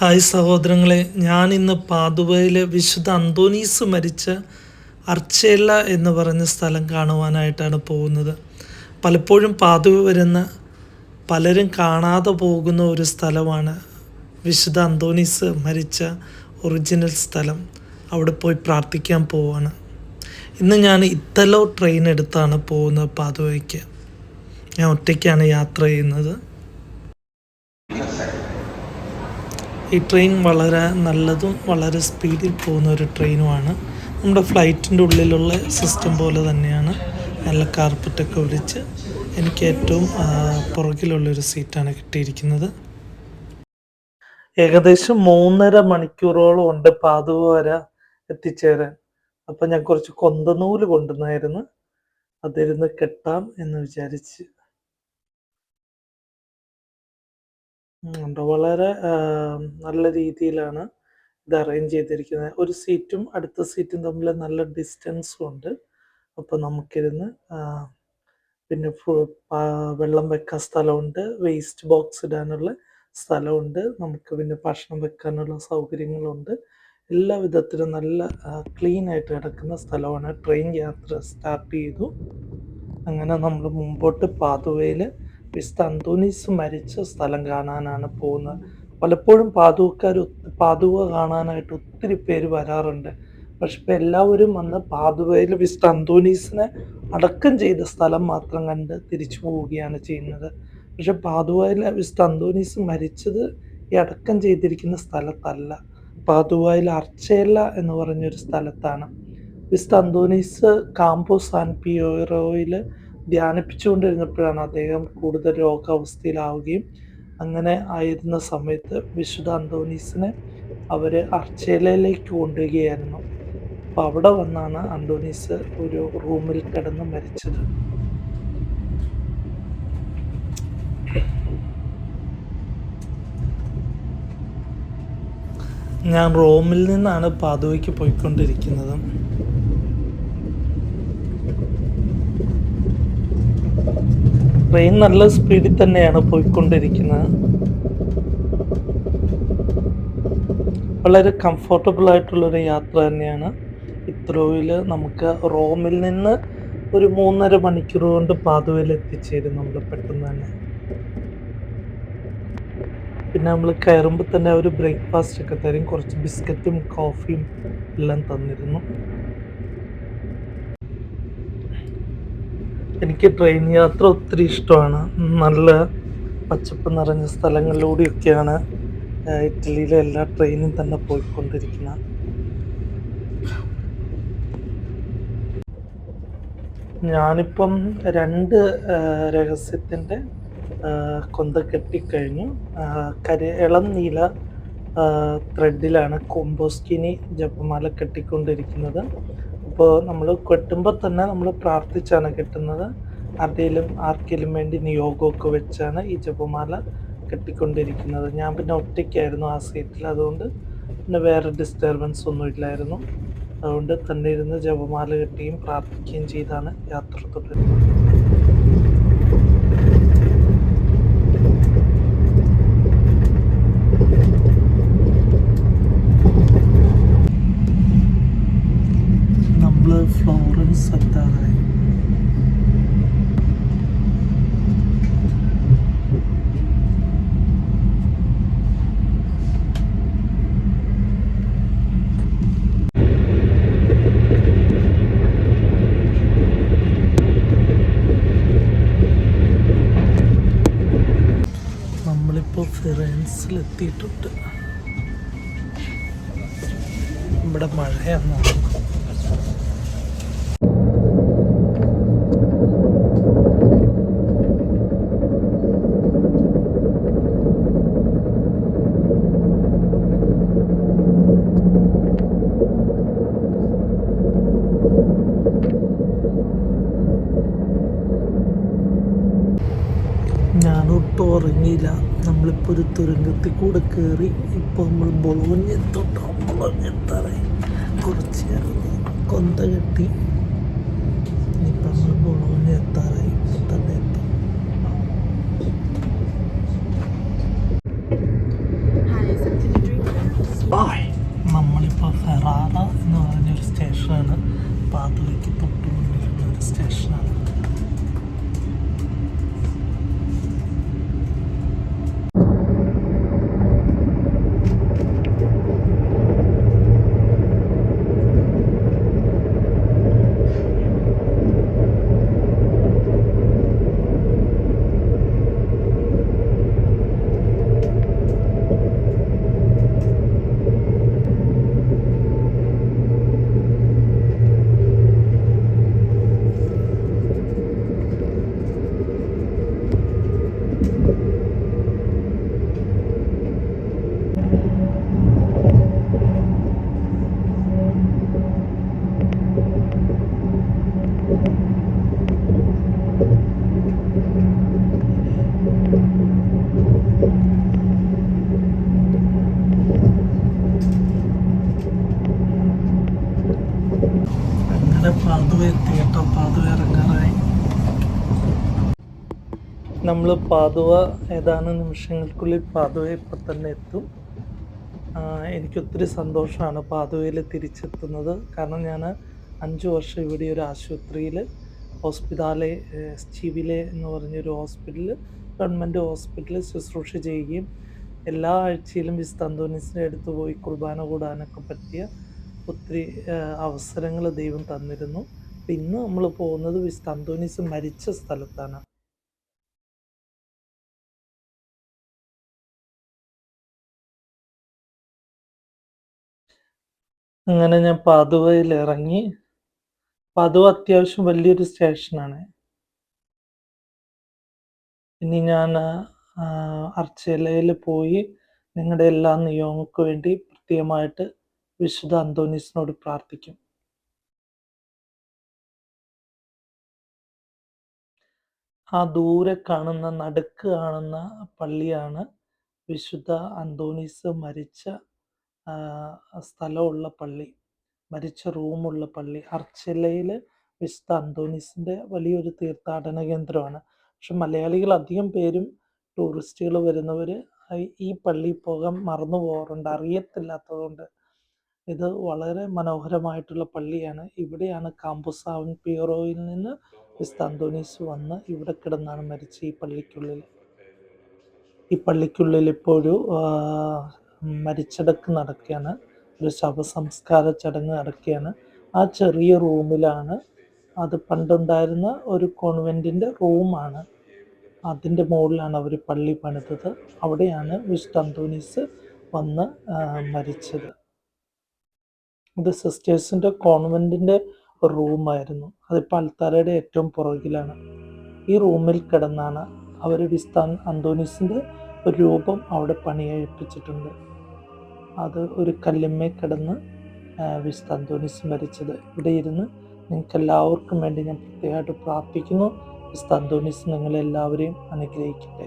Hi സഹോദരങ്ങളെ, ഞാനിന്ന് പാദുവയിലെ വിശുദ്ധ അന്തോനീസ് മരിച്ച അർച്ചേല്ല എന്ന് പറഞ്ഞ സ്ഥലം കാണുവാനായിട്ടാണ് പോകുന്നത്. പലപ്പോഴും പാദുവ വരുന്ന പലരും കാണാതെ പോകുന്ന ഒരു സ്ഥലമാണ് വിശുദ്ധ അന്തോനീസ് മരിച്ച ഒറിജിനൽ സ്ഥലം. അവിടെ പോയി പ്രാർത്ഥിക്കാൻ പോവാണ്. ഇന്ന് ഞാൻ ഇത്തലോ ട്രെയിൻ എടുത്താണ് പോകുന്നത് പാദുവയ്ക്ക്. ഞാൻ ഒറ്റയ്ക്കാണ് യാത്ര ചെയ്യുന്നത്. ഈ ട്രെയിൻ വളരെ നല്ലതും വളരെ സ്പീഡിൽ പോകുന്ന ഒരു ട്രെയിനുമാണ്. നമ്മുടെ ഫ്ലൈറ്റിൻ്റെ ഉള്ളിലുള്ള സിസ്റ്റം പോലെ തന്നെയാണ്. നല്ല കാർപ്പറ്റൊക്കെ വിരിച്ച് എനിക്ക് ഏറ്റവും പുറകിലുള്ളൊരു സീറ്റാണ് കിട്ടിയിരിക്കുന്നത്. ഏകദേശം 3.5 മണിക്കൂറോളം ഉണ്ട് പാതുവ വരെ എത്തിച്ചേരാൻ. അപ്പം ഞാൻ കുറച്ച് കൊന്തനൂല് കൊണ്ടുവന്നായിരുന്നു, അതിരുന്ന് കെട്ടാം എന്ന് വിചാരിച്ച്. വളരെ നല്ല രീതിയിലാണ് ഇത് അറേഞ്ച് ചെയ്തിരിക്കുന്നത്. ഒരു സീറ്റും അടുത്ത സീറ്റും തമ്മിൽ നല്ല ഡിസ്റ്റൻസും ഉണ്ട്. അപ്പോൾ നമുക്കിരുന്ന് പിന്നെ വെള്ളം വെക്കാൻ സ്ഥലമുണ്ട്, വേസ്റ്റ് ബോക്സ് ഇടാനുള്ള സ്ഥലമുണ്ട്, നമുക്ക് പിന്നെ ഭക്ഷണം വെക്കാനുള്ള സൗകര്യങ്ങളുണ്ട്. എല്ലാ വിധത്തിലും നല്ല ക്ലീൻ ആയിട്ട് കിടക്കുന്ന സ്ഥലമാണ്. ട്രെയിൻ യാത്ര സ്റ്റാർട്ട് ചെയ്തു. അങ്ങനെ നമ്മൾ മുമ്പോട്ട് പാതുവയിൽ വിശുദ്ധ അന്തോനീസ് മരിച്ച സ്ഥലം കാണാനാണ് പോകുന്നത്. പലപ്പോഴും പാതുവ കാണാനായിട്ട് ഒത്തിരി പേര് വരാറുണ്ട്. പക്ഷെ ഇപ്പം എല്ലാവരും വന്ന് പാതുവയിൽ വിശുദ്ധ അന്തോനീസിനെ അടക്കം ചെയ്ത സ്ഥലം മാത്രം കണ്ട് തിരിച്ചു പോവുകയാണ് ചെയ്യുന്നത്. പക്ഷെ പാതുവയിലെ വിശുദ്ധ അന്തോനീസ് മരിച്ചത് ഈ അടക്കം ചെയ്തിരിക്കുന്ന സ്ഥലത്തല്ല, പാതുവയിൽ അർച്ചേല്ല എന്ന് പറഞ്ഞൊരു സ്ഥലത്താണ്. വിശുദ്ധ അന്തോനീസ് കാമ്പോ സാൻ പിയോറോയിൽ ധ്യാനിപ്പിച്ചുകൊണ്ടിരുന്നപ്പോഴാണ് അദ്ദേഹം കൂടുതൽ രോഗാവസ്ഥയിലാവുകയും അങ്ങനെ ആയിരുന്ന സമയത്ത് വിശുദ്ധ അന്തോനീസിനെ അവർ അർച്ചേലയിലേക്ക് കൊണ്ടുവരികയായിരുന്നു. അപ്പോൾ അവിടെ വന്നാണ് അന്തോനീസ് ഒരു റൂമിൽ കിടന്ന് മരിച്ചത്. ഞാൻ റോമിൽ നിന്നാണ് പാതുവയ്ക്ക് പോയിക്കൊണ്ടിരിക്കുന്നത്. ട്രെയിൻ നല്ല സ്പീഡിൽ തന്നെയാണ് പോയിക്കൊണ്ടിരിക്കുന്നത്. വളരെ കംഫർട്ടബിൾ ആയിട്ടുള്ളൊരു യാത്ര തന്നെയാണ്. ഇത്രോയിൽ നമുക്ക് റോമിൽ നിന്ന് ഒരു 3.5 മണിക്കൂർ കൊണ്ട് പാതുവയിൽ എത്തിച്ചേരും നമ്മൾ പെട്ടെന്ന് തന്നെ. പിന്നെ നമ്മൾ കയറുമ്പോൾ തന്നെ ഒരു ബ്രേക്ക്ഫാസ്റ്റ് ഒക്കെ തരും, കുറച്ച് ബിസ്ക്കറ്റും കോഫിയും എല്ലാം തന്നിരുന്നു. എനിക്ക് ട്രെയിൻ യാത്ര ഒത്തിരി ഇഷ്ടമാണ്. നല്ല പച്ചപ്പ് നിറഞ്ഞ സ്ഥലങ്ങളിലൂടെയൊക്കെയാണ് ഇറ്റലിയിലെ എല്ലാ ട്രെയിനും തന്നെ പോയിക്കൊണ്ടിരിക്കുന്നത്. ഞാനിപ്പം 2 രഹസ്യത്തിൻ്റെ കൊന്ത കെട്ടിക്കഴിഞ്ഞു. ഇളം നീല ത്രെഡിലാണ് കോമ്പോസ്കിനി ജപമാല കെട്ടിക്കൊണ്ടിരിക്കുന്നത്. അപ്പോൾ നമ്മൾ കെട്ടുമ്പോൾ തന്നെ നമ്മൾ പ്രാർത്ഥിച്ചാണ് കെട്ടുന്നത്. ആർക്കെങ്കിലും വേണ്ടി നിയോഗമൊക്കെ വെച്ചാണ് ഈ ജപമാല കെട്ടിക്കൊണ്ടിരിക്കുന്നത്. ഞാൻ പിന്നെ ഒറ്റയ്ക്കായിരുന്നു ആ സീറ്റിൽ, അതുകൊണ്ട് പിന്നെ വേറെ ഡിസ്റ്റർബൻസ് ഒന്നും ഇല്ലായിരുന്നു. അതുകൊണ്ട് തന്നെ ഇരുന്ന് ജപമാല കെട്ടുകയും പ്രാർത്ഥിക്കുകയും ചെയ്താണ് യാത്ര തുടരുന്നത്. നമ്മൾ ഫ്ലോറൻസ് എത്താറായി. നമ്മളിപ്പോൾ ഫിറൻസിലെത്തിയിട്ടുണ്ട്. ഇവിടെ മഴയാണ്. ഞാനൊട്ടും ഉറങ്ങിയില്ല. നമ്മളിപ്പോൾ ഒരു തുരങ്കത്തിൽ കൂടെ കയറി ഇപ്പോൾ നമ്മൾ ബൊളോഞ്ഞ എത്താറായി. കുറച്ച് കൊന്ത കെട്ടി ഇനിയിപ്പോൾ നമ്മൾ ബൊളോഞ്ഞ എത്താറായി. ഇപ്പം തന്നെ എത്തും. Hi, so നമ്മളിപ്പോൾ ഫെറാറ എന്ന് പറഞ്ഞൊരു സ്റ്റേഷനാണ്. പാതുവയ്ക്ക് തൊട്ട് മുന്നിലുള്ള ഒരു സ്റ്റേഷനാണ്. അങ്ങനെ പാതുവ എത്തി കേട്ടോ. പാതുവ ഇറങ്ങാറായി. നമ്മൾ പാതുവ ഏതാനും നിമിഷങ്ങൾക്കുള്ളിൽ പാതുവ ഇപ്പം തന്നെ എത്തും. എനിക്കൊത്തിരി സന്തോഷമാണ് പാതുവയിൽ തിരിച്ചെത്തുന്നത്. കാരണം ഞാൻ 5 വർഷം ഇവിടെ ഒരു ആശുപത്രിയിൽ ഹോസ്പിതാലെ ചിവിലെ എന്ന് പറഞ്ഞൊരു ഹോസ്പിറ്റലിൽ, ഗവൺമെൻറ് ഹോസ്പിറ്റലിൽ ശുശ്രൂഷ ചെയ്യുകയും എല്ലാ ആഴ്ചയിലും വിശുദ്ധ അന്തോണീസിൻ്റെ അടുത്ത് പോയി കുർബാന കൂടാനൊക്കെ പറ്റിയ ഒത്തിരി അവസരങ്ങൾ ദൈവം തന്നിരുന്നു. അപ്പം ഇന്ന് നമ്മൾ പോകുന്നത് വിശുദ്ധ അന്തോണീസ് മരിച്ച സ്ഥലത്താണ്. അങ്ങനെ ഞാൻ പാതുവയിൽ ഇറങ്ങി. പാതുവ അത്യാവശ്യം വലിയൊരു സ്റ്റേഷനാണ്. ഇനി ഞാൻ അർച്ചേലയിൽ പോയി നിങ്ങളുടെ എല്ലാ നിയോഗങ്ങൾക്ക് വേണ്ടി പ്രത്യേകമായിട്ട് വിശുദ്ധ അന്തോണീസിനോട് പ്രാർത്ഥിക്കും. ആ ദൂരെ കാണുന്ന നടുക്ക് കാണുന്ന പള്ളിയാണ് വിശുദ്ധ അന്തോണീസ് മരിച്ച സ്ഥലമുള്ള പള്ളി, മരിച്ച റൂമുള്ള പള്ളി. അർച്ചലയിൽ വിശുദ്ധ അന്തോണീസിൻ്റെ വലിയൊരു തീർത്ഥാടന കേന്ദ്രമാണ്. പക്ഷെ മലയാളികൾ അധികം പേരും ടൂറിസ്റ്റുകൾ വരുന്നവർ ഈ പള്ളിയിൽ പോകാൻ മറന്നു പോകാറുണ്ട്, അറിയത്തില്ലാത്തതുകൊണ്ട്. ഇത് വളരെ മനോഹരമായിട്ടുള്ള പള്ളിയാണ്. ഇവിടെയാണ് കാമ്പുസാവൻ പിയറോയിൽ നിന്ന് വിശുദ്ധ അന്തോണീസ് വന്ന് ഇവിടെ കിടന്നാണ് മരിച്ചത് ഈ പള്ളിക്കുള്ളിൽ. ഈ പള്ളിക്കുള്ളിൽ ഇപ്പോൾ ഒരു മരിച്ചടക്ക് നടക്കുകയാണ്, ഒരു ശവസംസ്കാര ചടങ്ങ് നടക്കുകയാണ്. ആ ചെറിയ റൂമിലാണ്, അത് പണ്ടുണ്ടായിരുന്ന ഒരു കോൺവെൻറ്റിൻ്റെ റൂമാണ്, അതിൻ്റെ മുകളിലാണ് അവർ പള്ളി പണിതത്. അവിടെയാണ് വിശുദ്ധ അന്തോണീസ് വന്ന് മരിച്ചത്. ഇത് സിസ്റ്റേഴ്സിൻ്റെ കോൺവെൻറ്റിൻ്റെ റൂമായിരുന്നു. അതിപ്പോൾ അൽത്താരയുടെ ഏറ്റവും പുറകിലാണ്. ഈ റൂമിൽ കിടന്നാണ് അവർ വിശുദ്ധ അന്തോണീസിൻ്റെ ഒരു രൂപം അവിടെ പണിയെഴുപ്പിച്ചിട്ടുണ്ട്. അത് ഒരു കല്ലിന്മേ കിടന്ന് വിശുദ്ധ അന്തോണീസ് മരിച്ചത്. ഇവിടെ ഇരുന്ന് നിങ്ങൾക്ക് എല്ലാവർക്കും വേണ്ടി ഞാൻ പ്രത്യേകമായിട്ട് പ്രാർത്ഥിക്കുന്നു. വിശുദ്ധ അന്തോണീസ് നിങ്ങളെല്ലാവരെയും അനുഗ്രഹിക്കട്ടെ.